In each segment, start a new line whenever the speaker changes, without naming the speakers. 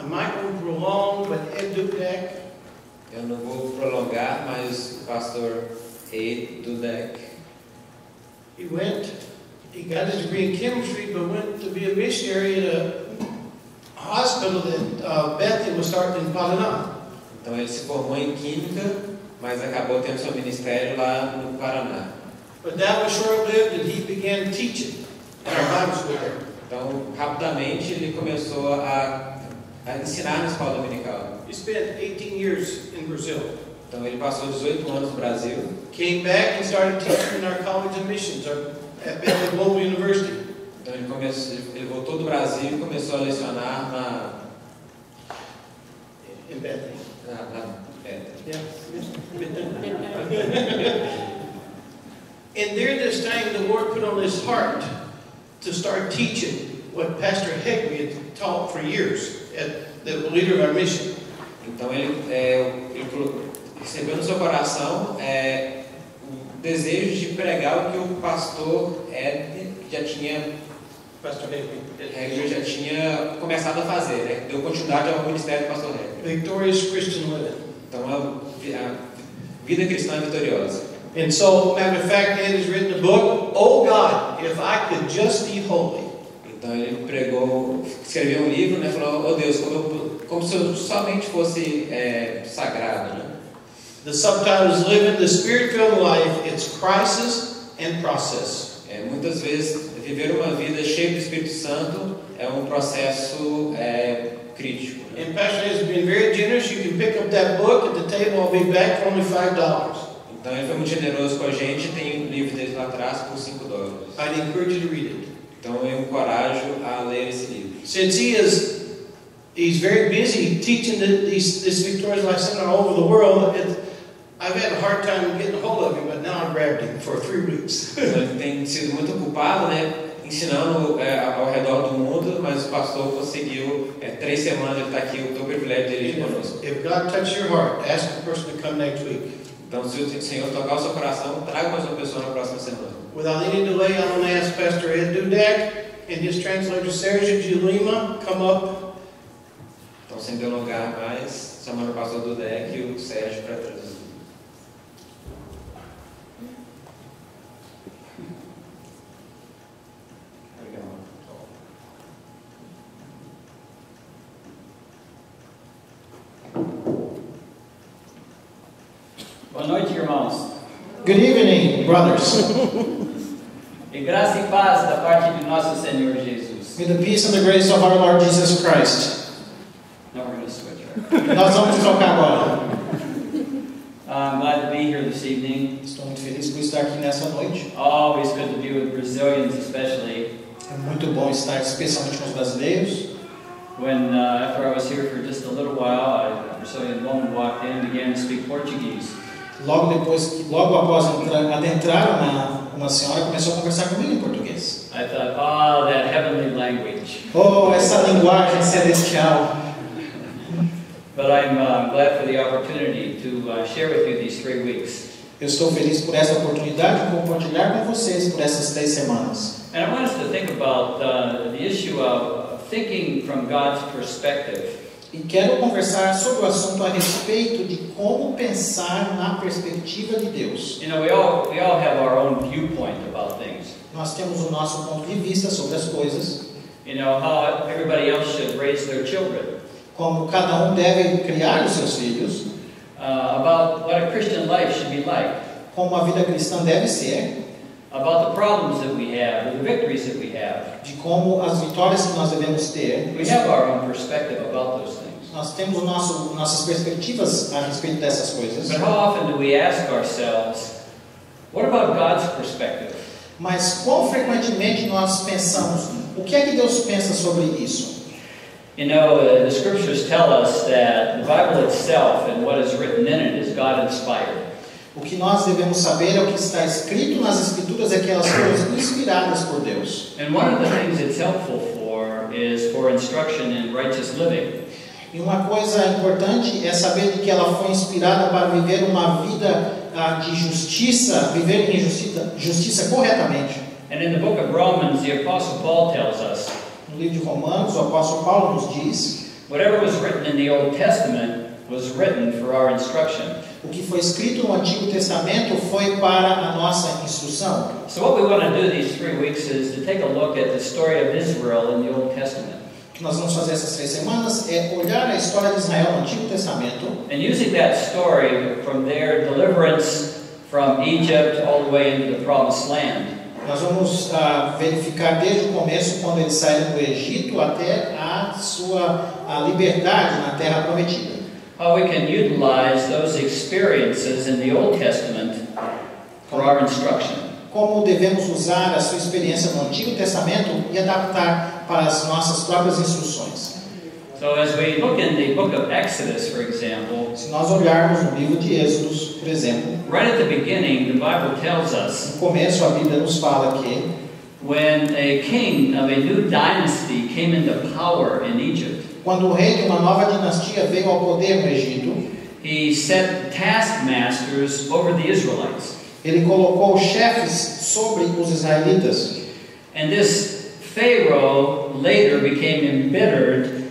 I might won't prolong, but Ed Dudek,
Eu não vou prolongar, mas o pastor Ed Dudek,
he got his degree in chemistry, but went to be a missionary at a hospital that Bethany was starting in Paraná.
então ele se formou em Química, mas acabou tendo seu ministério lá no Paraná.
But that was short-lived, and he began teaching in our Bible school there.
Então, rapidamente, ele começou a ensinar na escola dominical.
He spent 18 years in Brazil.
Então, ele passou 18 anos no Brasil.
Came back and started teaching in our College of Missions at Bethany Global University.
Então, ele voltou do Brasil e começou a lecionar
In Bethany. Yeah. And during this time, the Lord put on his heart to start teaching what Pastor Hegby had taught for years at the leader of our mission.
Então ele recebeu no seu coração o desejo de pregar o que o pastor Ed Hegby já tinha começado a fazer, né? Deu continuidade ao ministério do pastor Hegby.
Victorious Christian living.
Então a vida cristã vitoriosa.
And so, matter of fact, Ed has written a book, Oh God, if I could just be holy.
Então ele escreveu um livro, né? Falou, oh Deus, como se eu somente fosse sagrado, né?
The subtitle is Living the Spirit-Filled Life, Its Crisis and Process.
Muitas vezes viver uma vida cheia do Espírito Santo é um processo crítico. Né?
And Pastor has been very generous. You can pick up that book at the table. I'll be back for only $5.
Então ele foi muito generoso com a gente. Tem um livro dele lá atrás por $5.
I'd encourage you to read it.
Então eu encorajo a ler esse livro.
Since he's very busy teaching this Victorious Life Center all over the world, I've had a hard time getting a hold of him, but now I grabbed him for 3 weeks.
Então, ele tem sido muito ocupado, né? Ensinando ao redor do mundo, mas o pastor conseguiu 3 semanas ele está aqui. Eu tenho o privilégio dele ir conosco.
If God touches your heart, ask the person to come next week.
Então, se o Senhor tocar o seu coração, traga mais uma pessoa na próxima semana.
Without any delay, I want to ask Pastor Ed Dudek and his translator Sergio de Lima come up.
Então, sem delongar mais, chamando o pastor Dudek e o Sérgio para traduzir.
Boa noite, irmãos.
Good evening, brothers.
E graça e paz da parte de nosso Senhor Jesus.
May the peace and the grace of our Lord Jesus Christ.
Now we're going to switch.
Nós vamos trocar agora.
I'm glad to be here this evening.
Estou muito feliz por estar aqui nessa noite.
Always good to be with Brazilians, especially.
É muito bom estar especialmente com os brasileiros.
When after I was here for just a little while, a Brazilian woman walked in and began to speak Portuguese.
Logo após adentrar, uma senhora começou a conversar comigo em português.
I thought, oh, that heavenly language.
Oh, essa linguagem celestial.
But I'm glad for the opportunity to share with you these 3 weeks.
Eu estou feliz por essa oportunidade de compartilhar com vocês por essas 3 semanas.
And I want us to think about the issue of thinking from God's perspective.
E quero conversar sobre o assunto a respeito de como pensar na perspectiva de Deus.
You know, we all have our own viewpoint about things.
Nós temos o nosso ponto de vista sobre as coisas.
You know, how everybody else should raise their children.
Como cada deve criar os seus filhos.
About what a Christian life should be like.
Como a vida cristã deve ser.
About the problems that we have, or the victories that we have.
De como as vitórias que nós devemos ter.
We have our own perspective about those things.
Nós temos nossas perspectivas a respeito dessas coisas.
But how often do we ask ourselves, what about God's perspective?
Mas quão frequentemente nós pensamos, o que é que Deus pensa sobre isso?
You know, the scriptures tell us that the Bible itself and what is written in it is God-inspired.
O que nós devemos saber é o que está escrito nas Escrituras, é que elas foram inspiradas por Deus.
And one of the things it's helpful for is for instruction in righteous living.
E uma coisa importante é saber de que ela foi inspirada para viver uma vida de justiça, viver em justiça corretamente.
And in the book of Romans, the Apostle Paul tells us
No livro de Romanos, o apóstolo Paulo nos diz
Whatever was written in the Old Testament was written for our instruction.
O que foi escrito no Antigo Testamento foi para a nossa instrução.
So what we want to do these 3 weeks is to take a look at the story of Israel in the Old Testament.
O que nós vamos fazer essas 3 semanas é olhar a história de Israel no Antigo Testamento.
And using that story from their deliverance from Egypt all the way into the Promised Land.
Nós vamos verificar desde o começo, quando eles saíram do Egito, até a sua liberdade na Terra Prometida.
How we can utilize those experiences in the Old Testament for our instruction.
Como devemos usar a sua experiência no Antigo Testamento e adaptar para as nossas próprias instruções.
So as we look in the book of Exodus, for example,
Se nós olharmos no livro de Êxodos, por exemplo,
right at the beginning, the Bible tells us
no começo a Bíblia nos fala que
when a king of a new dynasty came into power in Egypt,
quando o rei de uma nova dinastia veio ao poder no Egito,
he set taskmasters over the Israelites.
ele colocou chefes sobre os israelitas.
And this Pharaoh later became embittered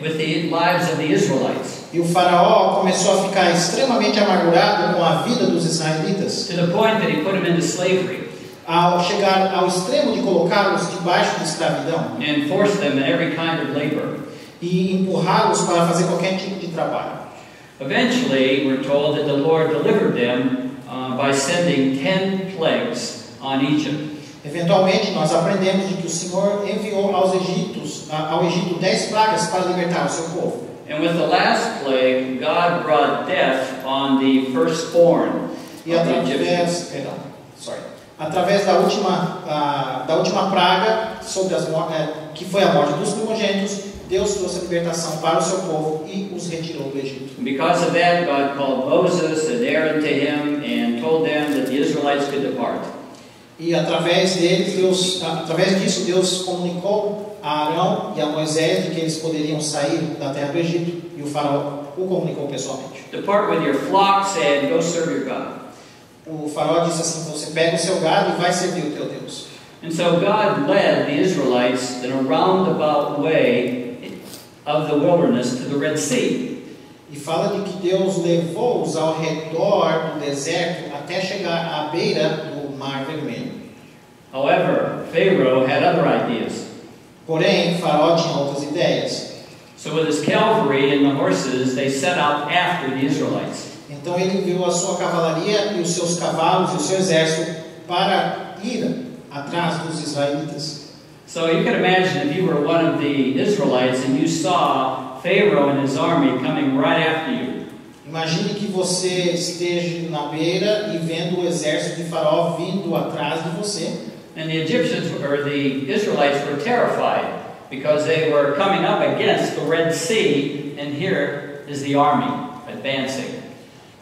with the lives of the Israelites,
E o faraó começou a ficar extremamente amargurado com a vida dos israelitas,
to the point that he put them into slavery
ao chegar ao extremo de colocá-los debaixo de escravidão
and forced them in every kind of labor.
e empurrá-los para fazer qualquer tipo de trabalho.
Eventually, we're told that the Lord delivered them by sending 10 plagues on Egypt.
Eventualmente, nós aprendemos de que o Senhor enviou ao Egito 10 pragas para libertar o seu povo.
And with the last plague, God brought death on the firstborn
E
of the Egyptians.
através da última praga que foi a morte dos primogênitos, Deus trouxe a libertação para o seu povo e os retirou do Egito.
Because of that, God called Moses and Aaron to him and told them that the Israelites could depart.
E através disso, Deus comunicou a Arão e a Moisés de que eles poderiam sair da terra do Egito, e o faraó o comunicou pessoalmente.
Depart with your flocks and go serve your God.
O faraó disse assim: você pega o seu gado e vai servir o teu Deus.
And so God led the Israelites in a roundabout way of the wilderness to the Red Sea.
E fala de que Deus levou-os ao redor do deserto até chegar à beira do Mar Vermelho.
However, Pharaoh had other ideas.
Porém, Faraó tinha outras ideias.
So with his cavalry and the horses, they set out after the Israelites.
Então ele enviou a sua cavalaria e os seus cavalos e o seu exército para ir atrás dos israelitas.
So you can imagine if you were one of the Israelites and you saw Pharaoh and his army coming right after you.
Imagine que você esteja na beira e vendo o exército de Faraó vindo atrás de você.
And the Egyptians, or the Israelites, were terrified because they were coming up against the Red Sea, and here is the army advancing.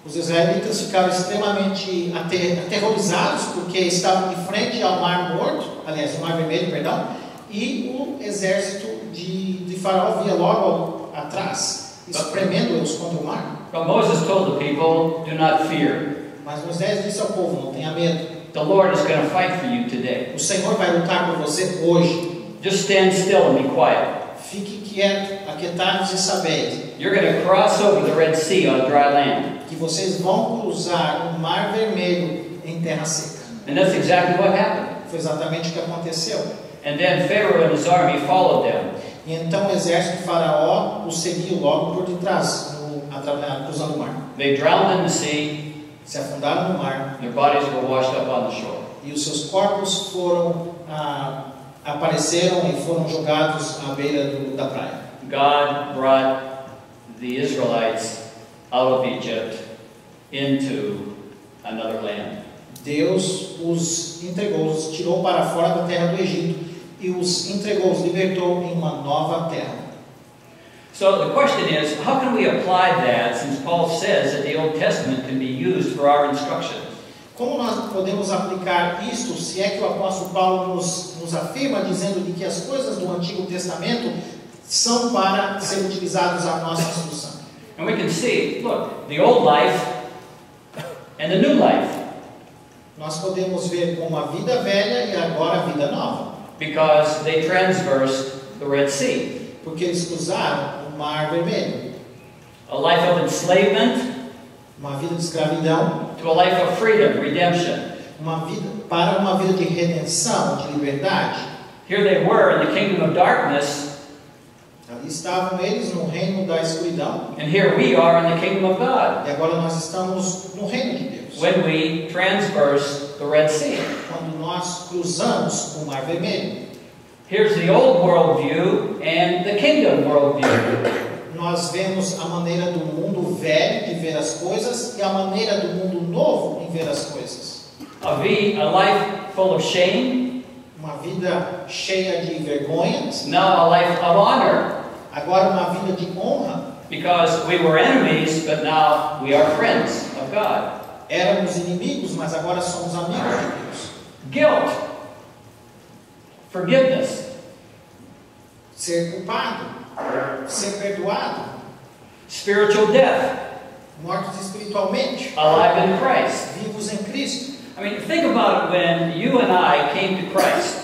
Os israelitas ficaram extremamente aterrorizados porque estavam de frente ao Mar Morto, aliás, o Mar Vermelho, perdão, e o exército de Faraó vinha logo atrás, espremendo-os contra o mar.
But Moses told the people, do not fear.
Mas Moisés disse ao povo: não tenha medo.
The Lord is going to fight for you today.
O Senhor vai lutar por você hoje.
Just stand still and be quiet.
Fique quieto, aquietai-vos e sabei
You're going to cross over the Red Sea on dry land.
que vocês vão cruzar o Mar Vermelho em terra seca.
And that's exactly what happened.
Foi exatamente o que aconteceu.
And then Pharaoh and his army followed them.
E então o exército de Faraó os seguiu logo por detrás, cruzando o mar.
They drowned in the sea.
Se afundaram no mar
Their bodies were washed up on the shore.
e os seus corpos apareceram e foram jogados à beira da praia.
God brought the Israelites out of Egypt into another land.
Deus os entregou, os tirou para fora da terra do Egito e os entregou, os libertou em uma nova terra.
So the question is, how can we apply that since Paul says that the Old Testament can be used for our instruction?
Como nós podemos aplicar isto, se é que o apóstolo Paulo nos afirma dizendo de que as coisas do Antigo Testamento são para ser utilizadas à nossa instrução?
And we can see, look, the old life and the new life.
Nós podemos ver como a vida velha e agora a vida nova.
Because they transversed the Red Sea.
Porque eles cruzaram o Mar Vermelho.
A life of enslavement
Uma vida de escravidão
to a life of freedom, redemption.
para uma vida de redenção, de liberdade.
Here they were in the kingdom of darkness,
Ali estavam eles no reino da escuridão.
and here we are in the kingdom of God
E agora nós estamos no reino de Deus.
when we transverse the Red Sea.
Quando nós cruzamos o Mar Vermelho.
Here's the old worldview and the kingdom worldview.
Nós vemos a maneira do mundo velho de ver as coisas e a maneira do mundo novo em ver as coisas.
A life full of shame,
Uma vida cheia de vergonhas.
now a life of honor,
Agora uma vida de honra.
because we were enemies, but now we are friends of God.
Éramos inimigos, mas agora somos amigos de Deus.
Guilt, forgiveness,
Ser culpado, ser perdoado,
spiritual death,
mortos espiritualmente,
alive in Christ.
vivos em Cristo.
I mean, think about it when you and I came to Christ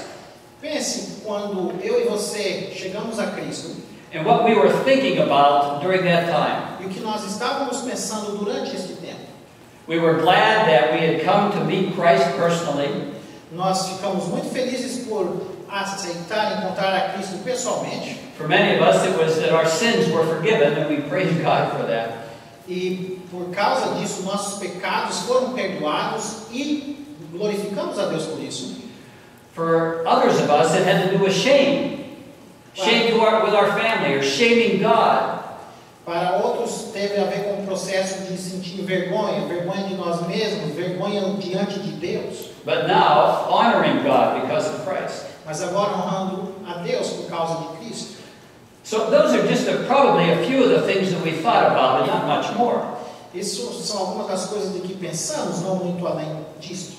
Pense quando eu e você chegamos a Cristo
and what we were thinking about during that time.
e o que nós estávamos pensando durante este tempo.
We were glad that we had come to meet Christ personally.
Nós ficamos muito felizes por aceitar e encontrar a Cristo pessoalmente.
For many of us, it was that our sins were forgiven, and we praise God for that.
E por causa disso, nossos pecados foram perdoados e glorificamos a Deus por isso.
For others of us, it had to do with shame. Shame with our family, or shaming God.
Para outros, teve a ver com o processo de sentir vergonha, vergonha de nós mesmos, vergonha diante de Deus.
But now, honoring God because of Christ.
Mas agora honrando a Deus por causa de Cristo.
So those are just probably a few of the things that we thought about, but not much more.
Isso são algumas das coisas de que pensamos, não muito além disto.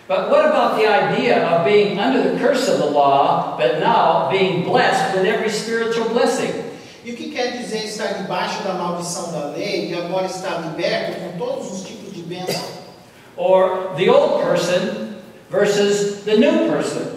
But what about the idea of being under the curse of the law, but now being blessed with every spiritual blessing?
E o que quer dizer estar debaixo da maldição da lei e agora estar liberto com todos os tipos de bênção?
Or the old person versus the new person?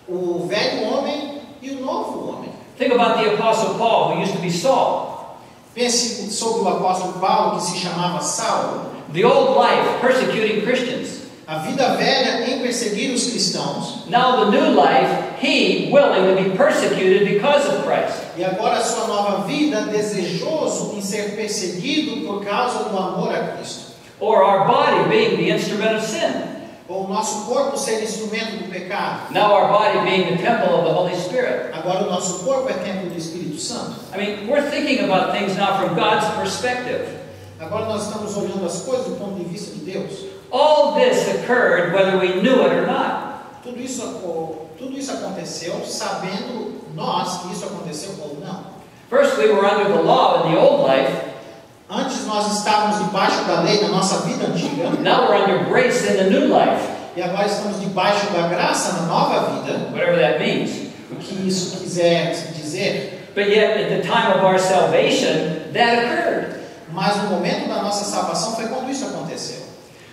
O velho homem e o novo homem.
Think about the Apostle Paul, who used to be Saul.
Pense sobre o apóstolo Paulo, que se chamava Saulo.
The old life, persecuting Christians.
A vida velha em perseguir os cristãos.
Now the new life, he willing to be persecuted because of Christ.
E agora a sua nova vida, desejoso em ser perseguido por causa do amor a Cristo.
Or our body being the instrument of sin.
Ou o nosso corpo ser instrumento do pecado.
Now our body being the temple of the Holy Spirit.
Agora o nosso corpo é templo do Espírito Santo.
I mean, we're thinking about things now from God's perspective.
Agora nós estamos olhando as coisas do ponto de vista de Deus.
All this occurred whether we knew it or not.
Tudo isso aconteceu sabendo nós que isso aconteceu ou não.
First, we were under the law in the old life.
Antes nós estávamos debaixo da lei na nossa vida antiga.
Now we're under grace in the new life.
E agora estamos debaixo da graça na nova vida.
Whatever that means.
O que isso quiser dizer.
But yet, at the time of our salvation, that occurred.
Mas no momento da nossa salvação foi quando isso aconteceu.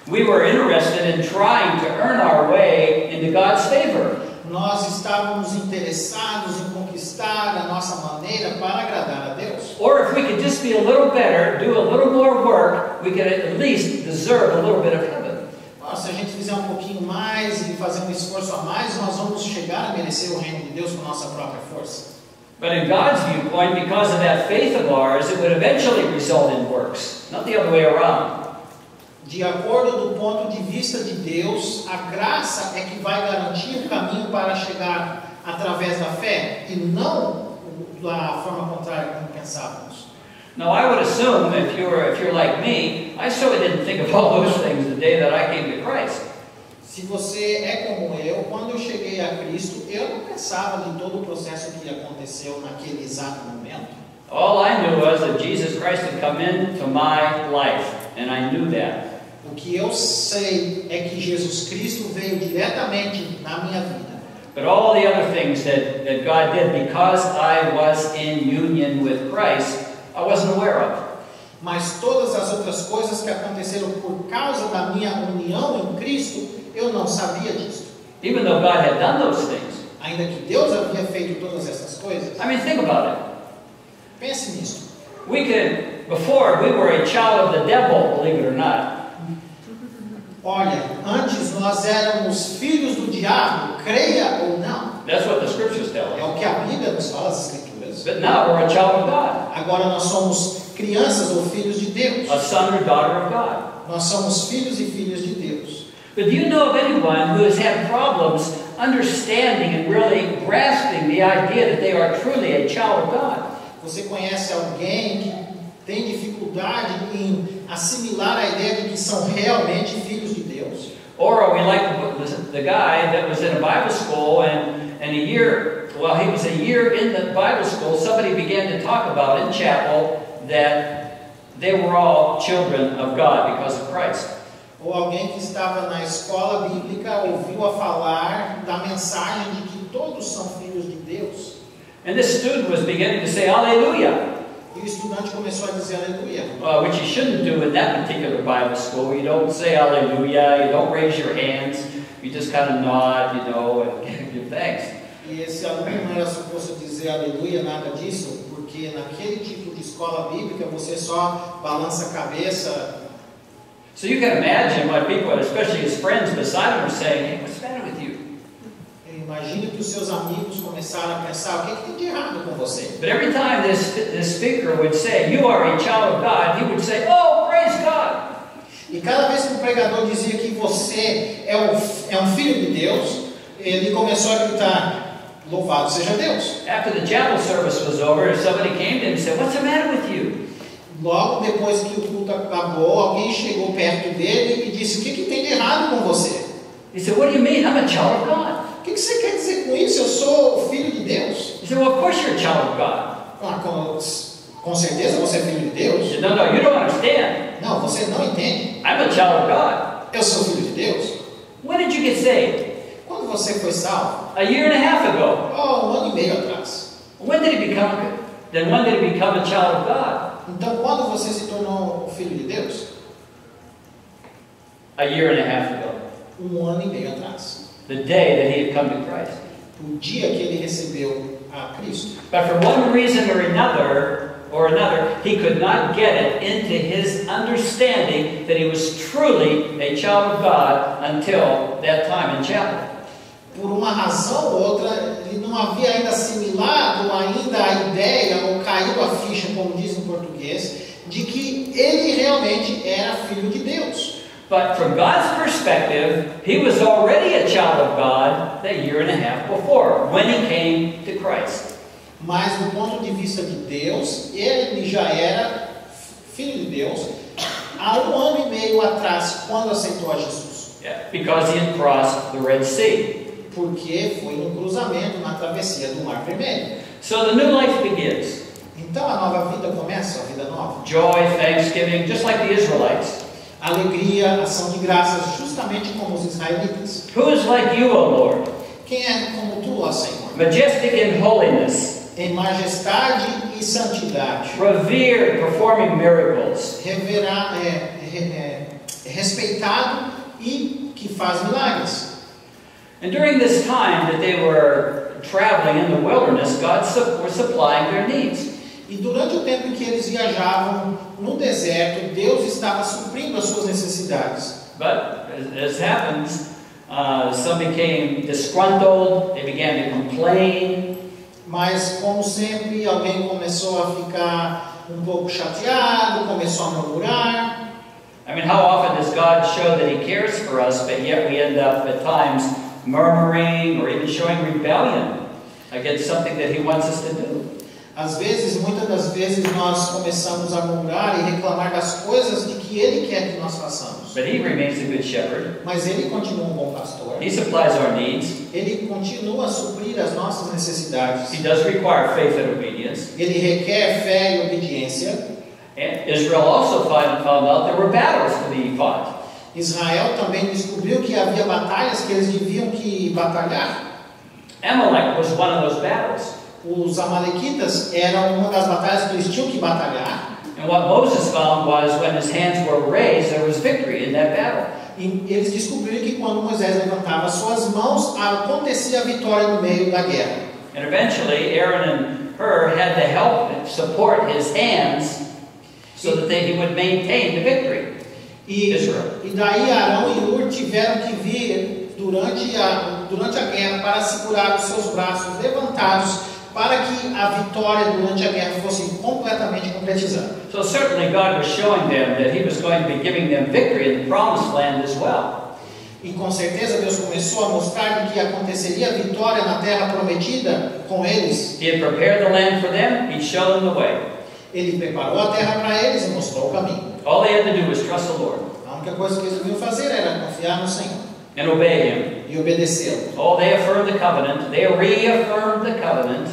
We were interested in trying to earn our way into God's favor.
Nós estávamos interessados em conquistar a nossa maneira para agradar a Deus.
Or if we could just be a little better, do a little more work, we could at least deserve a little bit of heaven.
Se a gente fizer um pouquinho mais e fazer um esforço a mais, nós vamos chegar a merecer o reino de Deus com nossa própria força.
But in God's viewpoint, because of that faith of ours, it would eventually result in works, not the other way around.
De acordo do ponto de vista de Deus, a graça é que vai garantir o caminho para chegar através da fé e não da forma contrária como pensávamos.
Now, I would assume if you're like me, I certainly didn't think of all those things the day that I came to Christ.
Se você é como eu, quando eu cheguei a Cristo, eu não pensava de todo o processo que aconteceu naquele exato momento.
All I knew was that Jesus Christ had come into my life, and I knew that.
O que eu sei é que Jesus Cristo veio diretamente na minha vida.
But all the other things that God did because I was in union with Christ, I wasn't aware of.
Mas todas as outras coisas que aconteceram por causa da minha união em Cristo, eu não sabia disso.
Even though God had done those things.
Ainda que Deus havia feito feito todas essas coisas?
I mean, think about it.
Pense nisso.
Before, we were a child of the devil, believe it or not.
Olha, antes nós éramos filhos do diabo, creia ou não.
That's what the scriptures tell
É
us.
o que a Bíblia nos fala, as Escrituras.
But now we're a child of God,
Agora nós somos crianças ou filhos de Deus.
a son or daughter of God.
Nós somos filhos e filhas de Deus.
But do you know of anyone who has had problems understanding and really grasping the idea that they are truly a child of God?
Você conhece alguém que tem dificuldade em assimilar a ideia de que são realmente filhos de Deus?
Or are we like the guy that was in a Bible school and he was a year in the Bible school, somebody began to talk about in chapel that they were all children of God because of Christ.
Ou alguém que estava na escola bíblica ouviu a falar da mensagem de que todos são filhos de Deus.
And this student was beginning to say, Hallelujah,
E o estudante começou a dizer aleluia.
which you shouldn't do in that particular Bible school. You don't say Hallelujah, you don't raise your hands, you just kind of nod, and give thanks.
E esse aluno não era suposto dizer aleluia, nada disso, porque naquele tipo de escola bíblica você só balança a cabeça.
So you can imagine what people, especially his friends beside him, are saying, hey, what's the matter with you?
Imagine que os seus amigos começaram a pensar, o que tem de errado com você?
But every time this speaker would say, you are a child of God, he would say, oh, praise God.
E cada vez que o pregador dizia que você é um filho de Deus, ele começou a gritar, louvado seja Deus.
After the chapel service was over, somebody came to him and said, what's the matter with you?
Logo depois que o culto acabou, alguém chegou perto dele e disse, o que tem de errado com você?
He said, what do you mean? I'm a child of God.
O que você quer dizer com isso? Eu sou filho de Deus.
He said, well, of course you're a child of God.
Ah, com certeza você é filho de Deus?
He said, no, you don't understand.
Não, você não entende.
I'm a child of God.
Eu sou filho de Deus.
When did you get saved?
Quando você foi salvo?
A year and a half ago.
Oh, 1 ano e meio atrás.
When did he become a child of God?
Então, quando você se tornou um filho de Deus?
A year and a half ago.
1 ano e meio atrás.
The day that he had come to Christ.
O dia que ele recebeu a Cristo.
But for one reason or another, he could not get it into his understanding that he was truly a child of God until that time in chapel.
Por uma razão ou outra, ele não havia ainda assimilado ainda a ideia, ou caiu a ficha, como diz em português, de que ele realmente era filho de Deus.
But from God's perspective, he was already a child of God a year and a half before, when he came to Christ.
Mas do ponto de vista de Deus, ele já era filho de Deus há 1 ano e meio atrás, quando aceitou a Jesus.
Yeah, because he had crossed the Red Sea.
Porque foi no cruzamento, na travessia do Mar Vermelho.
So the new life begins.
Então a nova vida começa, a vida nova.
Joy, thanksgiving, just like the Israelites.
Alegria, ação de graças, justamente como os israelitas.
Who is like you, O Lord?
Quem é como tu, ó Senhor?
Majestic in holiness,
Em majestade e santidade.
revered, performing miracles.
Respeitado e que faz milagres.
And during this time that they were traveling in the wilderness, God was supplying their needs.
E durante o tempo em que eles viajavam no deserto, Deus estava suprindo as suas necessidades.
But as happens, some became disgruntled, they began to complain.
Mas, como sempre, alguém começou a ficar um pouco chateado, começou a murmurar.
I mean, how often does God show that He cares for us, but yet we end up at times murmuring or even showing rebellion against something that He wants us to do?
Às vezes, muitas das vezes, nós começamos a murmurar e reclamar das coisas de que Ele quer que nós façamos.
But He remains a good shepherd.
Mas Ele continua um bom pastor.
He supplies our needs.
Ele continua a suprir as nossas necessidades.
He does require faith and obedience.
Ele requer fé e obediência.
And Israel also found out there were battles to be fought.
Israel também descobriu que havia batalhas que eles deviam que batalhar.
Amalek was one of those battles.
Os amalequitas eram uma das batalhas que eles tinham que batalhar.
And what Moses found was when his hands were raised, there was victory in that battle.
E eles descobriram que quando Moisés levantava suas mãos, acontecia a vitória no meio da guerra.
And eventually, Aaron and Hur had to help and support his hands so that he would maintain the victory.
E daí Arão e Hur tiveram que vir durante a guerra para segurar os seus braços levantados para que a vitória durante a guerra fosse completamente concretizada.
So certainly God was showing them that He was going to be giving them victory in the promised land as well.
E com certeza Deus começou a mostrar que aconteceria vitória na terra prometida com eles.
He had prepared the land for them. He showed them the way.
Ele preparou a terra para eles e mostrou o caminho.
All they had to do was trust the Lord
A única coisa que eles deviam fazer era confiar no Senhor
and obey Him.
e obedecê-lo.
Oh, they affirmed the covenant. They reaffirmed the covenant.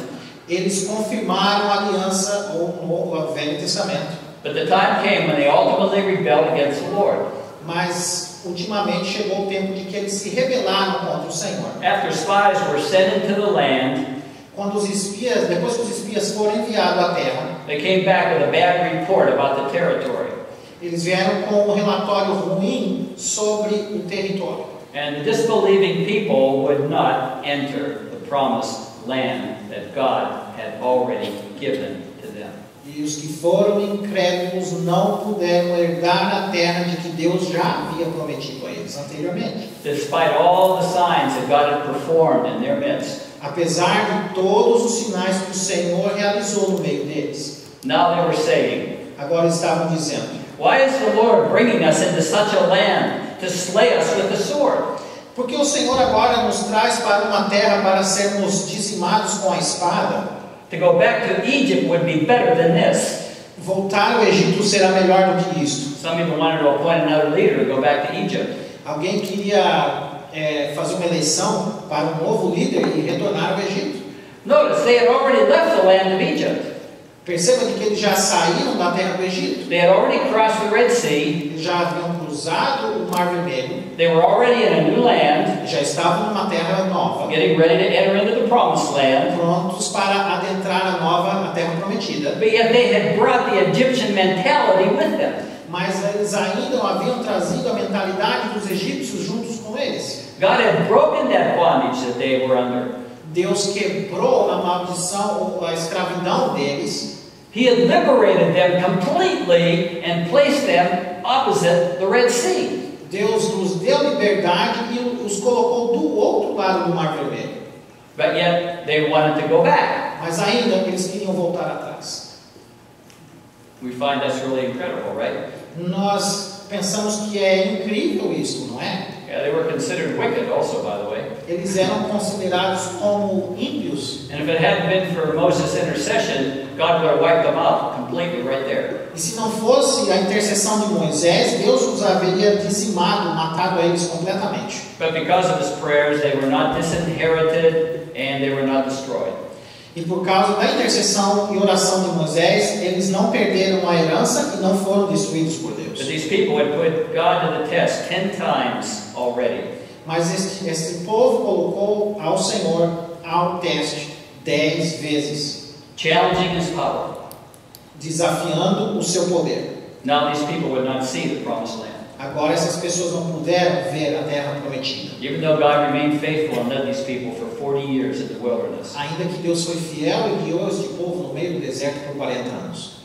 Eles confirmaram a aliança o Velho Testamento.
But the time came when they ultimately rebelled against the Lord.
Mas ultimamente chegou o tempo de que eles se rebelaram contra o Senhor.
After spies were sent into the land,
Quando depois que os espias foram enviados à terra,
they came back with a bad report about the territory.
eles vieram com um relatório ruim sobre o território.
And the disbelieving people would not enter the promised land that God had already given to them.
E os que foram incrédulos não puderam herdar a terra de que Deus já havia prometido a eles anteriormente.
Despite all the signs that God had performed in their midst,
Apesar de todos os sinais que o Senhor realizou no meio deles,
now they were saying,
agora estavam dizendo:
"Why is the Lord bringing us into such a land to slay us with the sword?"
Porque o Senhor agora nos traz para uma terra para sermos dizimados com a espada?
To go back to Egypt would be better than this.
Voltar ao Egito será melhor do que isto.
Some people wanted to appoint another leader to go back to Egypt.
Alguém queria fazer uma eleição para um novo líder e retornar ao Egito.
Notice they had already left the land of Egypt.
Perceba que eles já saíram da terra do Egito.
They had already crossed the Red Sea.
Eles já haviam cruzado o Mar Vermelho.
They were already in a new land,
Já estavam numa terra nova,
getting ready to enter into the promised land.
prontos para adentrar a terra prometida.
But yet they had brought the Egyptian mentality with them.
Mas eles ainda não haviam trazido a mentalidade dos egípcios juntos com eles.
God had broken that bondage that they were under.
Deus quebrou a maldição, a escravidão deles.
He had liberated them completely and placed them opposite the Red Sea.
Deus nos deu liberdade e os colocou do outro lado do Mar Vermelho.
But yet they wanted to go back.
Mas ainda eles queriam voltar atrás.
We find that's really incredible, right?
Nós pensamos que é incrível isso, não é?
Yeah, they were considered wicked also, by the way.
Eles eram considerados como ímpios.
And if it hadn't been for Moses' intercession, God would have wiped them out completely right there.
E se não fosse a intercessão de Moisés, Deus os haveria dizimado, matado a eles completamente.
But because of his prayers, they were not disinherited and they were not destroyed.
E por causa da intercessão e oração de Moisés, eles não perderam a herança e não foram destruídos por Deus.
But these people had put God to the test 10 times already.
Mas este povo colocou ao Senhor ao teste 10 vezes,
Challenging his power.
desafiando o seu poder.
Now these people would not see the promised land.
Agora essas pessoas não puderam ver a terra prometida.
Even though God remained faithful and led these people for 40 years in the wilderness.
Ainda que Deus foi fiel e guiou este povo no meio do deserto por 40 anos.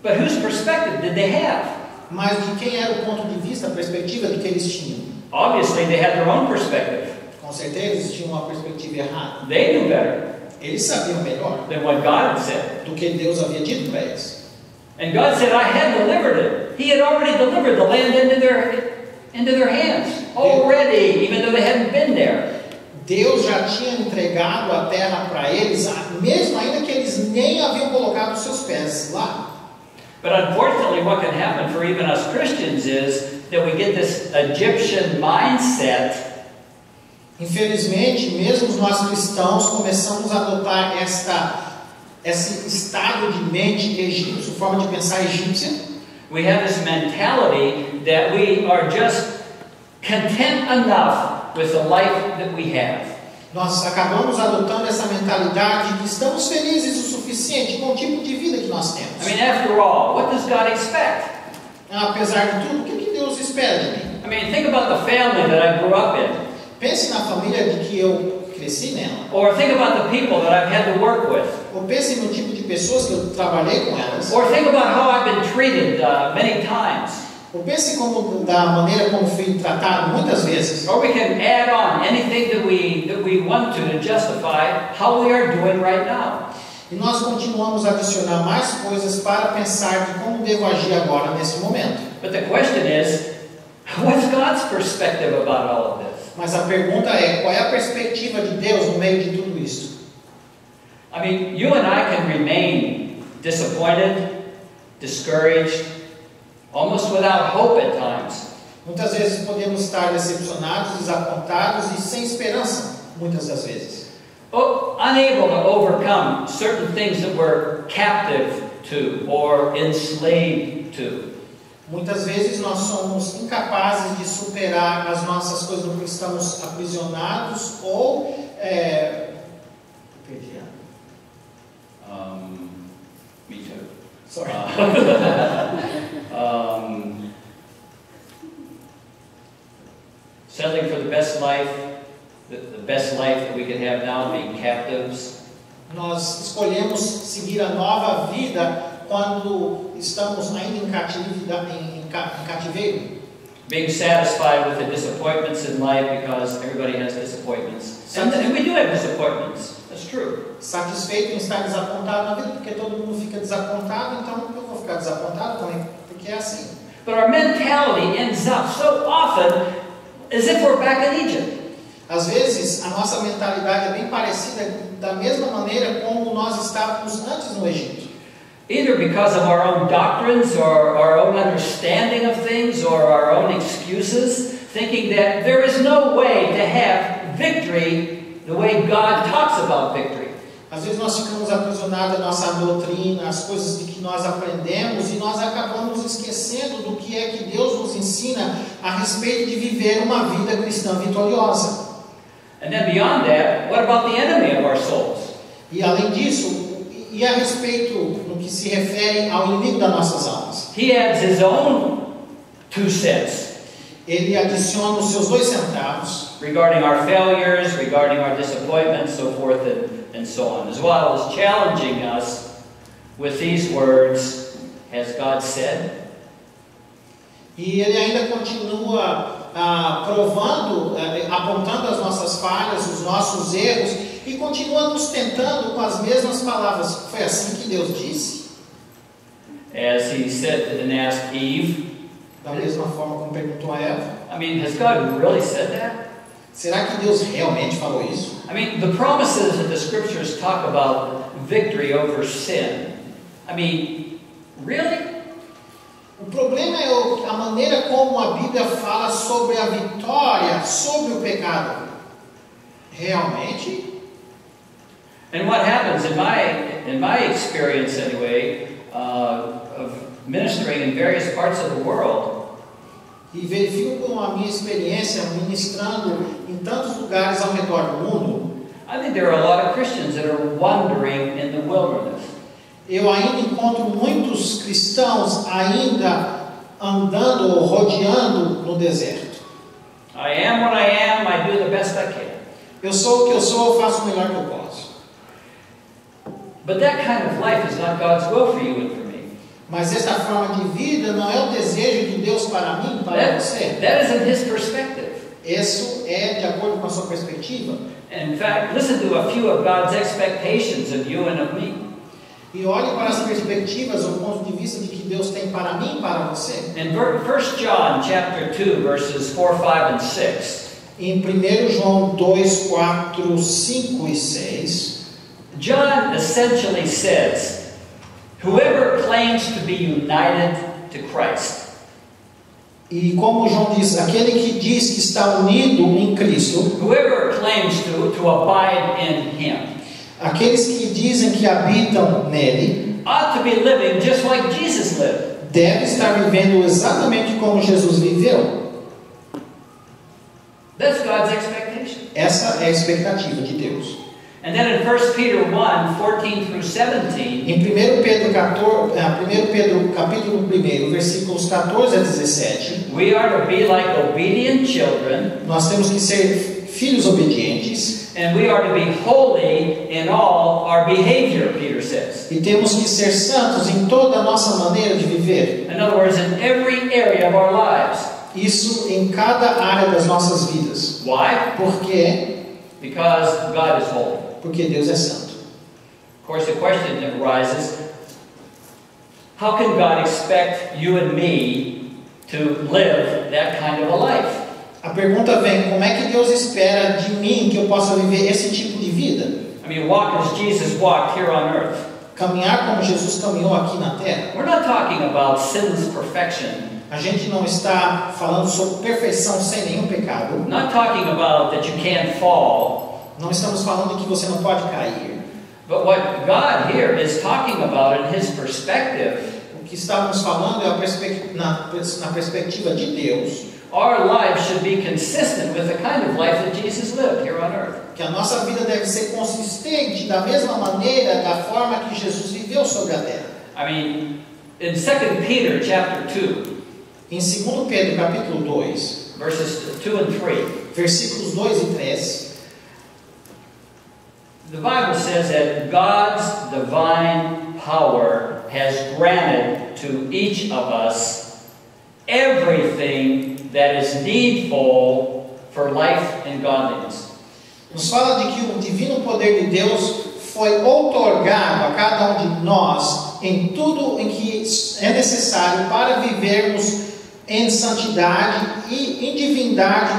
But whose perspective did they have?
Mas de quem era o ponto de vista, a perspectiva do que eles tinham?
Obviously they had their own perspective.
Com certeza eles tinham uma perspectiva errada.
They knew better
Eles sabiam melhor
than what God had said.
do que Deus havia dito para eles.
And God said, I had delivered it. He had already delivered the land into their hands. Already, even though they hadn't been there.
Deus já tinha entregado a terra para eles, mesmo ainda que eles nem haviam colocado os seus pés lá.
But unfortunately, what can happen for even us Christians is that we get this Egyptian mindset.
Infelizmente, mesmo nós cristãos começamos a adotar esse estado de mente egípcio, forma de pensar egípcia.
We have this mentality that we are just content enough with the life that we have.
Nós acabamos adotando essa mentalidade de que estamos felizes o suficiente com o tipo de vida que nós temos.
I mean, after all, what does God expect?
Apesar de tudo, o que Deus espera de mim?
I mean, think about the family that I grew up in.
Pense na família de que eu cresci nela.
Or think about the people that I've had to work with.
Ou pense no tipo de pessoas que eu trabalhei com elas.
Or think about how I've been treated many times.
Ou pense da maneira como fui tratado muitas vezes.
Or we can add on anything that we want to justify how we are doing right now.
E nós continuamos a adicionar mais coisas para pensar de como devo agir agora nesse momento.
But the question is, what's God's perspective about all of this?
Mas a pergunta é, qual é a perspectiva de Deus no meio de tudo isso?
I mean, you and I can remain disappointed, discouraged, almost without hope at times.
Muitas vezes podemos estar decepcionados, desapontados e sem esperança, muitas das vezes.
Unable to overcome certain things that we're captive to or enslaved to.
Muitas vezes nós somos incapazes de superar as nossas coisas no que estamos aprisionados ou
Me too.
Sorry.
Settling for the best life, the best life that we can have now, being captives.
Nós escolhemos seguir a nova vida quando estamos ainda em cativeiro.
Being satisfied with the disappointments in life because everybody has disappointments. And we do have disappointments. That's true.
Satisfeito em estar desapontado na vida, porque todo mundo fica desapontado, então eu vou ficar desapontado também, porque é assim.
But our mentality ends up so often as if we're back in Egypt.
Às vezes, a nossa mentalidade é bem parecida da mesma maneira como nós estávamos antes no Egito.
Either because of our own doctrines or our own understanding of things or our own excuses, thinking that there is no way to have victory the way God talks about victory.
Às vezes nós ficamos aprisionados à nossa doutrina, às coisas de que nós aprendemos e nós acabamos esquecendo do que é que Deus nos ensina a respeito de viver uma vida cristã vitoriosa.
And then beyond that, what about the enemy of our souls?
E além disso, e a respeito no que se refere ao inimigo das nossas almas?
He adds his own 2 cents.
Ele adiciona os seus 2 centavos
regarding our failures, regarding our disappointments, so forth and so on, as well as challenging us with these words, has God said?
E ele ainda continua provando, apontando as nossas falhas, os nossos erros, e continua nos tentando com as mesmas palavras. Foi assim que Deus disse.
As he said and asked Eve.
Da mesma forma como perguntou a Eva.
I mean, has God really said that?
Será que Deus realmente falou isso?
I mean, the promises that the scriptures talk about victory over sin. I mean, really?
O problema é a maneira como a Bíblia fala sobre a vitória sobre o pecado. Realmente?
And what happens in my experience anyway, of ministering in various parts of the world.
E verifico com a minha experiência ministrando em tantos lugares ao redor do mundo.
I think there are a lot of Christians that are wandering in the wilderness.
Eu ainda encontro muitos cristãos ainda andando ou rodeando no deserto.
I am what I am, I do the best I can.
Eu sou o que eu sou, eu faço o melhor que eu posso.
But that kind of life is not God's will for you and for me.
Mas essa forma de vida não é o desejo de Deus para mim, para você.
That isn't His perspective.
Isso é de acordo com a sua perspectiva.
In fact, listen to a few of God's expectations of you and of me.
E olhe para as perspectivas, o ponto de vista de que Deus tem para mim e para você.
In 1 John chapter 2, verses 4, 5, and 6.
Em 1 João 2, 4, 5 e 6.
John essentially says, whoever claims to be united to Christ.
E como João diz, aquele que diz que está unido em Cristo,
whoever claims to abide in Him,
aqueles que dizem que habitam nele,
ought to be living just like Jesus lived.
Deve estar vivendo exatamente como Jesus viveu.
That's God's expectation.
Essa é a expectativa de Deus.
And then in 1 Peter 1, 14 through 17,
em 1 Pedro capítulo 1, versículos 14 a 17,
we are to be like obedient children,
nós temos que ser filhos obedientes,
And we are to be holy in all our behavior, Peter says.
E temos que ser santos em toda a nossa maneira de viver.
In other words, in every area of our lives.
Isso em cada área das nossas vidas.
Why?
Por quê?
Because God is holy.
Porque Deus é santo.
Of course, the question arises, how can God expect you and me to live that kind of a life?
A pergunta vem, como é que Deus espera de mim que eu possa viver esse tipo de vida?
I mean, walk as Jesus walked here on earth.
Caminhar como Jesus caminhou aqui na terra.
We're not talking about sinless perfection.
A gente não está falando sobre perfeição sem nenhum pecado.
We're not talking about that you can't fall.
Não estamos falando de que você não pode cair.
But what God here is talking about in His perspective,
O que estamos falando é na perspectiva de Deus.
our lives should be consistent with the kind of life that Jesus lived here on earth.
Que a nossa vida deve ser consistente da mesma maneira, da forma que Jesus viveu sobre a terra.
I mean, in 2 Peter chapter 2,
Em 2 Pedro capítulo 2,
verses 2 and 3,
versículos 2 e 3,
the Bible says that God's divine power has granted to each of us everything that is needful for life and godliness.
nos fala de que o divino poder de Deus foi outorgado a cada um de nós em tudo em que é necessário para vivermos em santidade e em divindade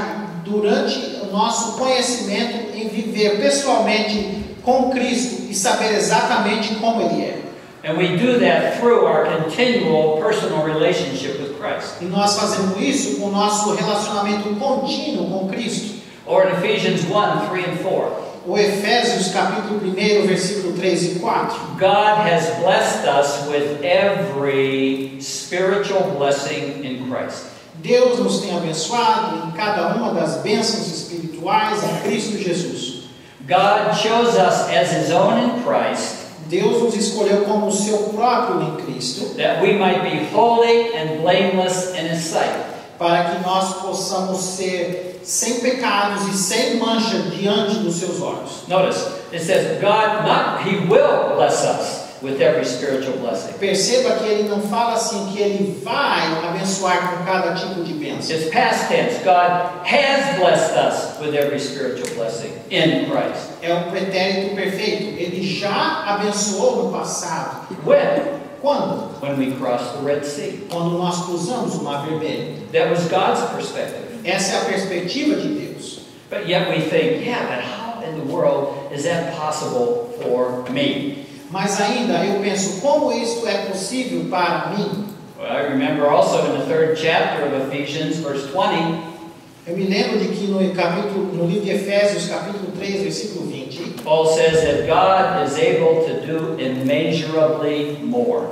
durante o nosso conhecimento em viver pessoalmente com Cristo e saber exatamente como Ele é.
And we do that through our continual personal relationship with Christ.
E nós fazemos isso com o nosso relacionamento contínuo com Cristo.
Or in Ephesians 1, 3 and 4.
O Efésios capítulo 1, versículo 3 e 4.
God has blessed us with every spiritual blessing in Christ.
Deus nos tem abençoado em cada uma das bênçãos espirituais em Cristo Jesus.
God chose us as His own in Christ,
Deus nos escolheu como o seu próprio em Cristo,
that we might be holy and blameless in His sight.
para que nós possamos ser sem pecados e sem mancha diante dos seus olhos.
Notice, it says God, He will bless us with every spiritual blessing.
Perceba que ele não fala assim que ele vai abençoar com cada tipo de bênção.
It's past tense. God has blessed us with every spiritual blessing in Christ.
É um pretérito perfeito. Ele já abençoou no passado.
When?
Quando?
When we crossed the Red Sea.
Quando nós cruzamos o Mar Vermelho.
That was God's perspective.
Essa é a perspectiva de Deus.
But yet we think, yeah, but how in the world is that possible for me?
Mas ainda eu penso, como isto é possível para mim?
Well, I remember also in the 3rd chapter of Ephesians, verse 20,
Eu me lembro de que no livro de Efésios, capítulo 3, versículo 20,
Paul says that God is able to do immeasurably more.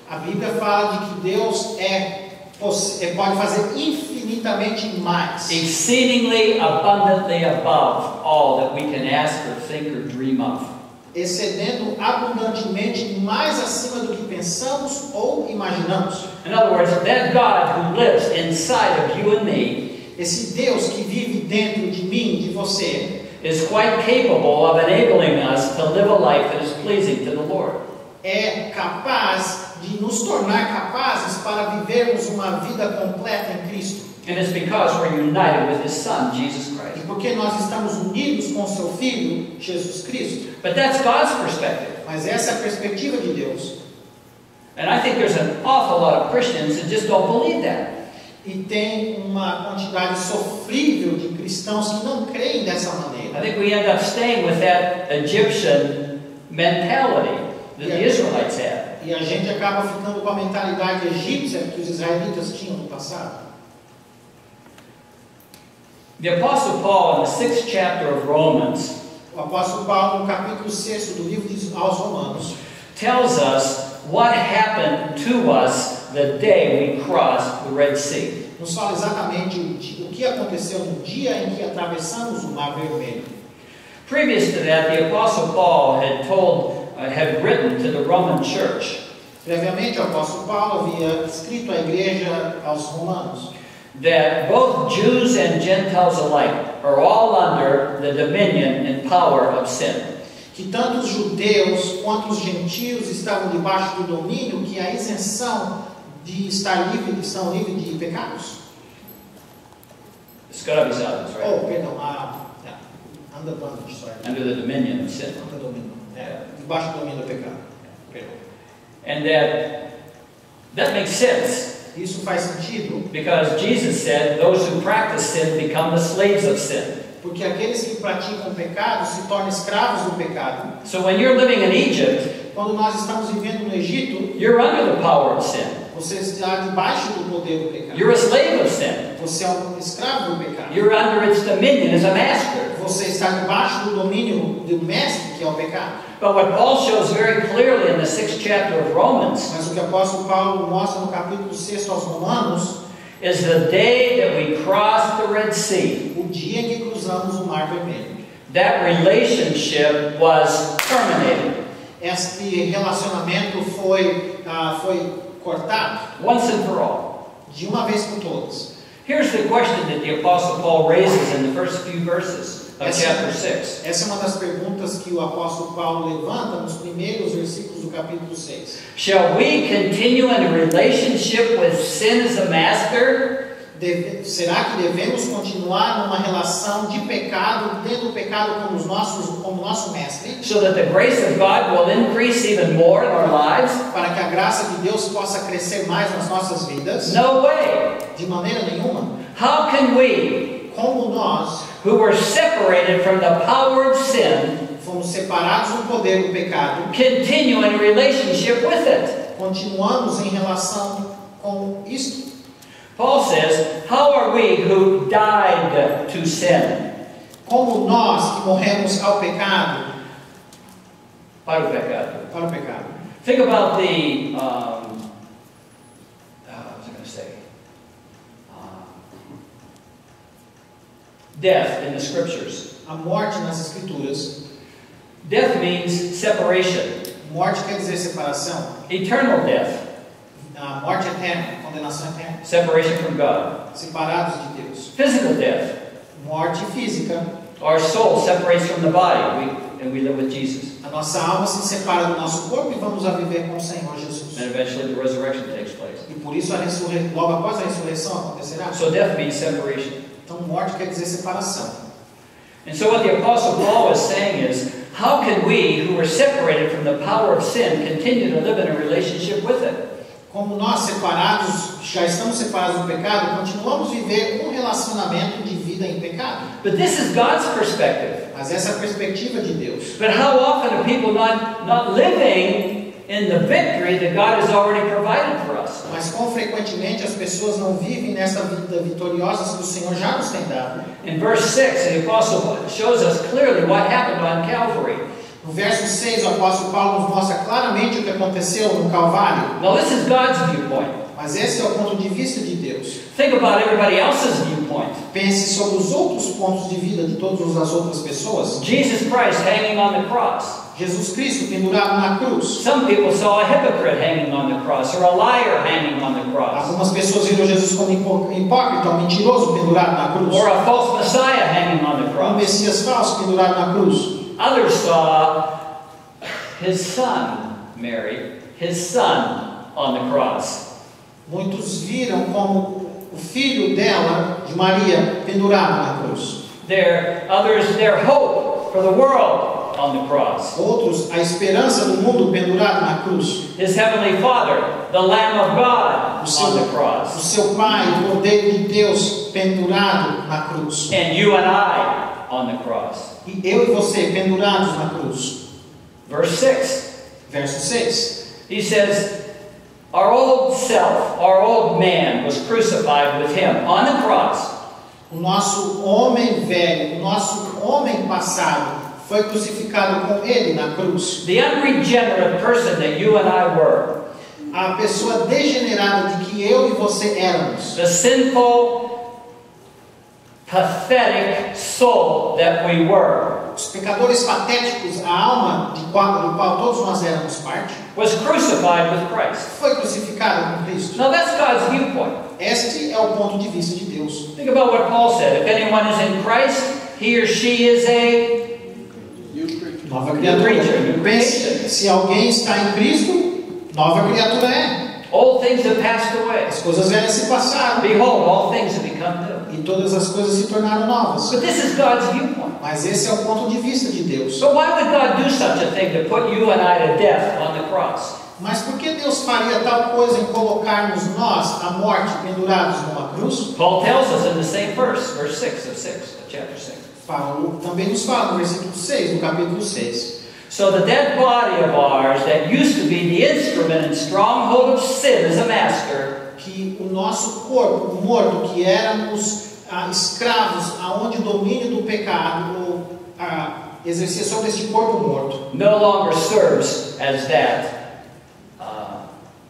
a Bíblia fala de que Deus pode fazer infinitamente mais.
Exceedingly abundantly above all that we can ask or think or dream of.
Excedendo abundantemente mais acima do que pensamos ou imaginamos.
In other words, that God who lives inside of you and me
Esse Deus que vive dentro de mim, de você,
is quite capable of enabling us to live a life that is pleasing to the Lord.
é capaz de nos tornar capazes para vivermos uma vida completa em Cristo.
And it's because we're united with His Son, Jesus
E
Christ.
porque nós estamos unidos com seu Filho, Jesus Cristo.
But that's God's perspective.
Mas essa é a perspectiva de Deus.
And I think there's an awful lot of Christians that just don't believe that.
E tem uma quantidade sofrível de cristãos que não creem dessa
I
maneira.
think we end up staying with that Egyptian mentality that the Israelites had.
E a gente acaba ficando com a mentalidade egípcia que os israelitas tinham no passado.
The Apostle Paul, in the 6th chapter of Romans,
O apóstolo Paulo, no capítulo 6 do livro aos Romanos,
tells us what happened to us the day we crossed the Red Sea.
nos fala exatamente o que aconteceu no dia em que atravessamos o Mar Vermelho.
Previous to that, the Apostle Paul had written to the Roman church,
Previamente, o apóstolo Paulo havia escrito à igreja aos Romanos,
that both Jews and Gentiles alike are all under the dominion and power of sin.
Que tanto os judeus quanto os gentios estavam debaixo do domínio, que a isenção de estar livre, estão livres de pecados.
Escravizados, right?
Oh, perdão, under bondage, sorry.
Under the dominion of sin.
Under domínio. Debaixo do domínio do pecado. Perdão.
And that makes sense.
Isso faz sentido,
Because Jesus said, those who practice sin become the slaves of sin.
porque aqueles que praticam o pecado se tornam escravos do pecado.
So when you're living in Egypt,
Quando nós estamos vivendo no Egito,
you're under the power of sin.
você está debaixo do poder do pecado.
You're a slave of sin.
Você é um escravo do pecado.
You're under its dominion as a master.
Você está debaixo do domínio do mestre, que é o pecado.
But what Paul shows very clearly in the 6th chapter of Romans
Mas o que o apóstolo Paulo mostra no capítulo 6 aos Romanos,
is the day that we crossed the Red Sea.
o dia em que cruzamos o Mar Vermelho.
That relationship was terminated
Este relacionamento foi cortado
once and for all.
de uma vez por todas.
Here's the question that the Apostle Paul raises in the first few verses of chapter 6.
Essa é uma das perguntas que o apóstolo Paulo levanta nos primeiros versículos do capítulo 6.
Shall we continue in a relationship with sin as a master?
Será que devemos continuar numa relação de pecado, tendo o pecado como nosso mestre,
So that the grace of God will increase even more in our lives?
para que a graça de Deus possa crescer mais nas nossas vidas?
No way.
De maneira nenhuma.
How can we,
Como nós
who were separated from the power of sin,
fomos separados do poder do pecado,
continue in a relationship with it?
continuamos em relação com isto?
Paul says, how are we who died to sin?
Como nós que morremos ao pecado,
Para o pecado.
para o pecado.
Think about the, what was I going to say? Death in the scriptures.
A morte nas escrituras,
Death means separation.
morte quer dizer separação.
Eternal death.
A morte eterna, condenação eterna.
Separation from God.
Separados de Deus.
Physical death.
Morte física.
Our soul separates from the body and we live with Jesus.
A nossa alma se separa do nosso corpo e vamos a viver com o Senhor Jesus.
And eventually the resurrection takes place.
E por isso logo após a ressurreição acontecerá.
So death means separation.
Então morte quer dizer separação.
And so what the Apostle Paul is saying is, how can we, who are separated from the power of sin, continue to live in a relationship with it?
Como nós separados, já estamos separados do pecado, continuamos a viver um relacionamento de vida em pecado.
But this is God's perspective.
Mas essa é a perspectiva de Deus.
But how often are people not living in the victory that God has already provided for us?
Mas quão frequentemente as pessoas não vivem nessa vida vitoriosa que o Senhor já nos tem dado.
In verse 6, the Apostle shows us clearly what happened on Calvary.
No verso 6, o apóstolo Paulo nos mostra claramente o que aconteceu no Calvário.
Now this is God's viewpoint.
Mas esse é o ponto de vista de Deus.
Think about everybody else's viewpoint.
Pense sobre os outros pontos de vida de todas as outras pessoas.
Jesus Christ hanging on the cross.
Jesus Cristo pendurado na cruz.
Some people saw a hypocrite hanging on the cross or a liar hanging on the cross.
Algumas pessoas viram Jesus como hipócrita, um mentiroso pendurado na cruz.
Or a false Messiah hanging on the
Um
cross.
Messias falso pendurado na cruz.
Others saw his son, Mary, his son on the cross.
Muitos viram como o filho dela, de Maria, pendurado na cruz.
Others, their hope for the world on the cross.
Outros, a esperança do mundo pendurado na cruz.
His heavenly Father, the Lamb of God on the
O
cross.
seu Pai, o poder de Deus pendurado na cruz.
And you and I on the cross.
E eu e você pendurados na cruz.
Verse 6.
Verso 6.
He says, our old self, our old man was crucified with him on the cross.
O nosso homem velho, o nosso homem passado foi crucificado com ele na cruz.
The unregenerate person that you and I were.
A pessoa degenerada de que eu e você éramos.
The sinful, pathetic soul that we were,
Os pecadores patéticos, a alma do qual todos nós éramos parte,
was crucified with Christ.
foi crucificada com Cristo.
Now that's God's viewpoint.
Este é o ponto de vista de Deus.
Think about what Paul said. If anyone is in Christ, he or she is a
Nova
New creature,
criatura.
new
Pense,
creation.
se alguém está em Cristo, nova criatura é.
Old things have passed away.
As coisas velhas se passaram
Behold, all things have become new.
e todas as coisas se tornaram novas.
But this is God's viewpoint.
Mas esse é o ponto de vista de Deus.
So why would God do such a thing to put you and I to death on the cross?
Mas por que Deus faria tal coisa em colocarmos nós, a morte, pendurados numa cruz?
Paul tells us in the same verse 6 of chapter 6.
Paulo também nos fala no versículo 6, no capítulo 6.
So the dead body of ours that used to be the instrument and stronghold of sin as a master,
Que o nosso corpo morto, que éramos escravos, aonde o domínio do pecado exercia sobre este corpo morto,
no longer serves as that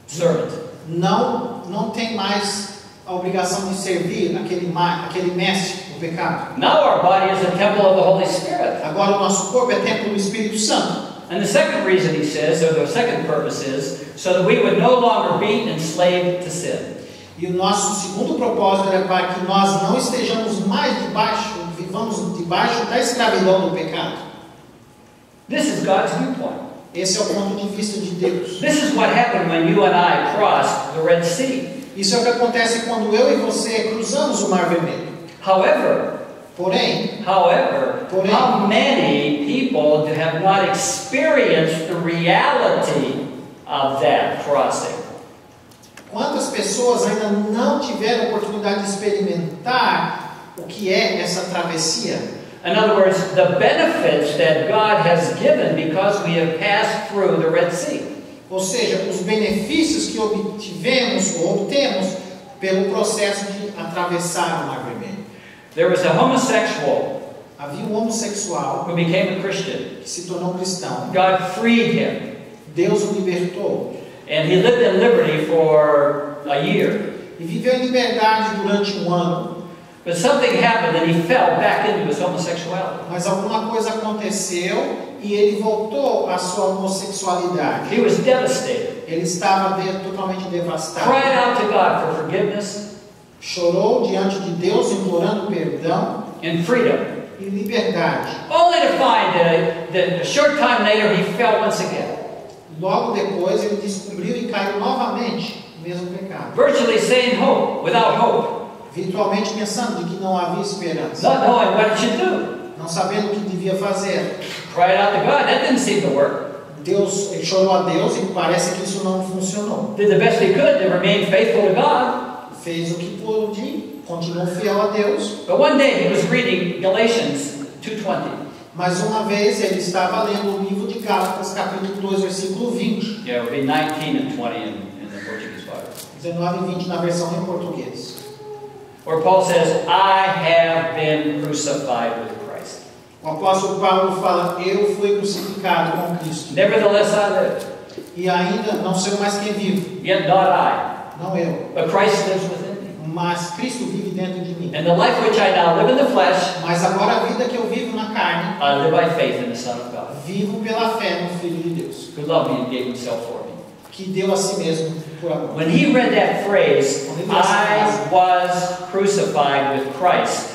servant.
não tem mais a obrigação de servir aquele mestre do pecado.
Now our body is a temple of the Holy Spirit.
Agora o nosso corpo é templo do Espírito Santo.
And the second reason he says, or the second purpose is, so that we would no longer be enslaved to sin.
E o nosso segundo propósito era para que nós não estejamos mais vivamos debaixo da escravidão do pecado.
This is God's viewpoint.
Esse é o ponto de vista de Deus.
This is what happened when you and I crossed the Red Sea.
Isso é o que acontece quando eu e você cruzamos o Mar Vermelho.
However,
Porém,
how many people have not experienced the reality of that crossing?
quantas pessoas ainda não tiveram a oportunidade de experimentar o que é essa travessia?
In other words, the benefits that God has given because we have passed through the Red Sea.
Ou seja, os benefícios que obtivemos ou obtemos pelo processo de atravessar o Mar Vermelho.
There was a homosexual
Havia um homossexual
who became a Christian.
que se tornou cristão.
God freed him,
Deus o libertou
and he lived in liberty for a year.
e viveu em liberdade durante um ano.
But something happened and he fell back into his homosexuality.
Mas alguma coisa aconteceu e ele voltou à sua homossexualidade.
He was devastated.
Ele estava totalmente devastado.
Cried out to God for forgiveness
Chorou diante de Deus, implorando perdão
and freedom.
e liberdade.
Only to find that a short time later he fell once again.
Logo depois ele descobriu e caiu novamente no mesmo pecado.
Virtually saying hope, without hope.
Virtualmente pensando de que não havia esperança.
Not knowing what it should do.
Não sabendo o que devia fazer.
Cried out to God. That didn't seem to work.
Ele chorou a Deus e parece que isso não funcionou.
Did the best he could to remain faithful to God.
Fez o que pôde, continuou fiel a Deus.
But one day he was reading Galatians 2:20.
Mas uma vez ele estava lendo o livro de Gálatas, capítulo 2, versículo 20.
Yeah, it would be 19 and 20 in the Portuguese Bible.
19 e 20 na versão em português.
Where Paul says, I have been crucified with Christ.
O apóstolo Paulo fala, eu fui crucificado com Cristo.
Nevertheless I live.
E ainda não sou mais quem vive,
Yet not I,
não eu.
but Christ lives within me.
Mas Cristo vive dentro de mim.
And the life which I now live in the flesh,
Mas agora a vida que eu vivo na carne,
I live by faith in the Son of God,
vivo pela fé no Filho de Deus,
who loved me and gave himself for me.
que deu a si mesmo por amor.
When he read that phrase, I was crucified with Christ,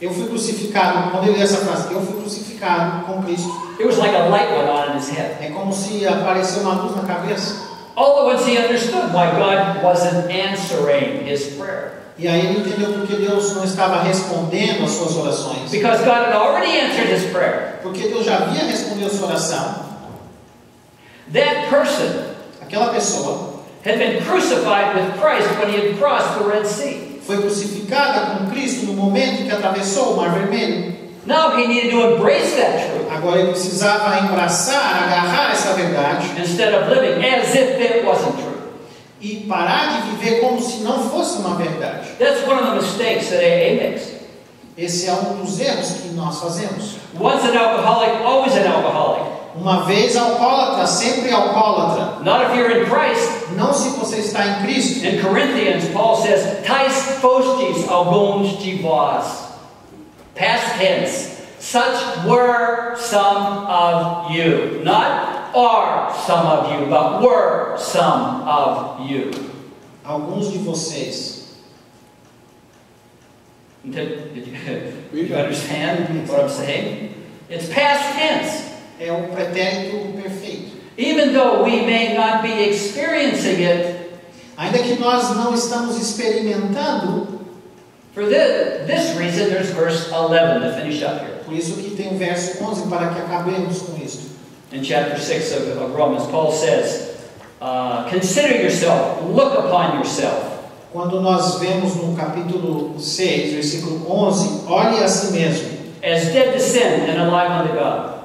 Eu fui crucificado, quando ele lê essa frase, eu fui crucificado com Cristo,
it was like a light went on in his head.
é como se apareceu uma luz na cabeça.
All at once he understood why God wasn't answering his prayer.
E aí ele entendeu porque Deus não estava respondendo às suas orações.
Because God had already answered his prayer.
Porque Deus já havia respondido a sua oração.
That person
Aquela pessoa
had been crucified with Christ when he had crossed the Red Sea.
foi crucificada com Cristo no momento em que atravessou o Mar Vermelho.
Now he needed to embrace that truth
Agora ele precisava abraçar, agarrar essa verdade
instead of living as if it wasn't true.
e parar de viver como se não fosse uma verdade.
That's one of the mistakes that AA makes.
Esse é um dos erros que nós fazemos.
Once an alcoholic, always an alcoholic.
Uma vez alcoólatra, sempre alcoólatra.
Not if you're in Christ.
Não se você está em Cristo.
In Corinthians, Paul says, "Tais fostes alguns de vós." Past tense. Such were some of you. Not are some of you, but were some of you.
Alguns de vocês.
Did you understand what I'm saying? It's past tense.
É o pretérito perfeito.
Even though we may not be experiencing it,
Ainda que nós não estamos experimentando,
for this reason, there's verse 11 to finish up here.
por isso que tem o verso 11 para que acabemos com isto.
In chapter 6 of Romans, Paul says, consider yourself, look upon yourself.
Quando nós vemos no capítulo 6, versículo 11, olhe a si mesmo,
As dead to sin and alive unto God.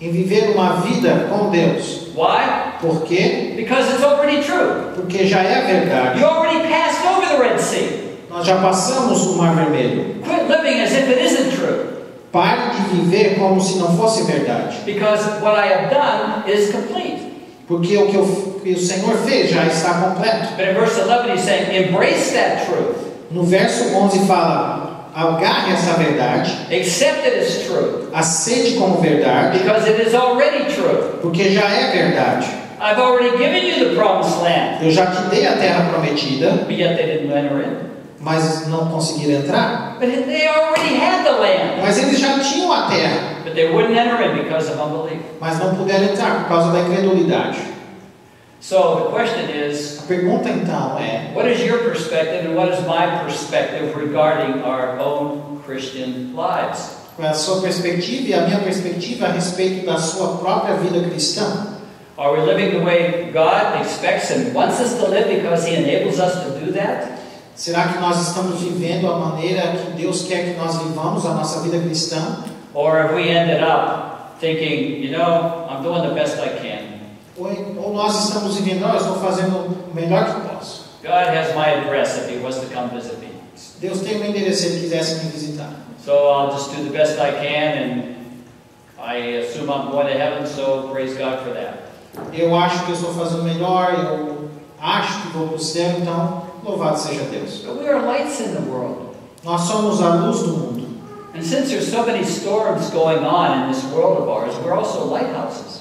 em viver uma vida com Deus.
Why?
Por quê?
Because it's already true.
Porque já é verdade.
You already passed over the Red Sea.
Nós já passamos o Mar Vermelho.
Quit living as if it isn't true.
Pare de viver como se não fosse verdade.
Because what I have done is complete.
Porque o que o Senhor fez já está completo.
But in verse 11 he's saying, embrace that truth.
No verso 11 fala, agarre essa verdade,
Accept it as true.
aceite como verdade,
Because it is already true.
porque já é verdade.
I've already given you the promised land.
Eu já te dei a terra prometida,
But yet they didn't enter in.
mas não conseguiram entrar.
But they already had the land.
Mas eles já tinham a terra,
But they wouldn't enter in because of unbelief.
mas não puderam entrar por causa da incredulidade.
So the question is,
A pergunta então é,
what is your perspective and what is my perspective regarding our own Christian lives?
qual é a sua perspectiva e a minha perspectiva a respeito da sua própria vida cristã?
Are we living the way God expects and wants us to live because He enables us to do that?
Será que nós estamos vivendo a maneira que Deus quer que nós vivamos a nossa vida cristã?
Or have we ended up thinking, you know, I'm doing the best I can.
Ou nós estamos vivendo, eu estou fazendo o melhor que posso.
God has my address if He wants to come visit me.
Deus tem o meu endereço se Ele quisesse me visitar.
So I'll just do the best I can and I assume I'm going to heaven, so praise God for that.
Eu acho que eu estou fazendo o melhor, eu acho que vou para o céu, então louvado seja Deus.
But we are lights in the world.
Nós somos a luz do mundo.
And since there's so many storms going on in this world of ours, we're also lighthouses.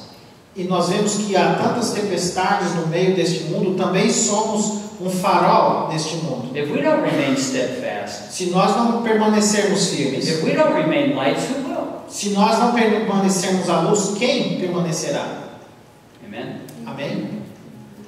E nós vemos que há tantas tempestades no meio deste mundo, também somos um farol neste mundo.
If we don't remain steadfast,
Se nós não permanecermos firmes,
if we don't remain lights, who will?
se nós não permanecermos a luz, quem permanecerá?
Amen?
Amém?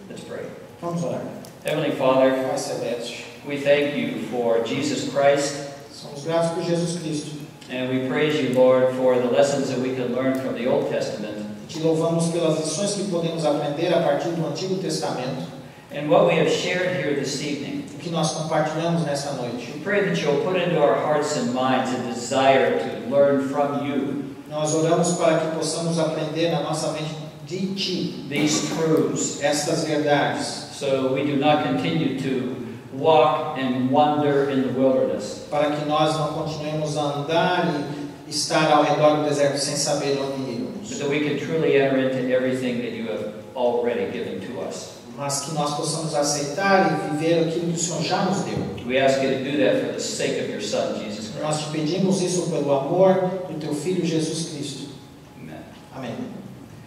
Let's pray.
Vamos orar.
Heavenly Father,
Pai Celeste,
we thank you for Jesus Christ,
somos gratos por Jesus Cristo.
and we praise you, Lord, for the lessons that we can learn from the Old Testament.
Te louvamos pelas lições que podemos aprender a partir do Antigo Testamento,
And what we have shared here this evening.
o que nós compartilhamos nesta noite.
We pray that you'll put into our hearts and minds a desire to learn from you
Nós oramos para que possamos aprender na nossa mente de Ti
these truths,
estas verdades,
so we do not continue to walk and wander in the wilderness.
para que nós não continuemos a andar e estar ao redor do deserto sem saber onde irmos,
So that we can truly enter into everything that you have already given to us.
mas que nós possamos aceitar e viver aquilo que o Senhor já nos deu.
We ask you to do that for the sake of your Son, Jesus
Nós
Christ.
te pedimos isso pelo amor do Teu Filho Jesus Cristo.
Amen.
Amém.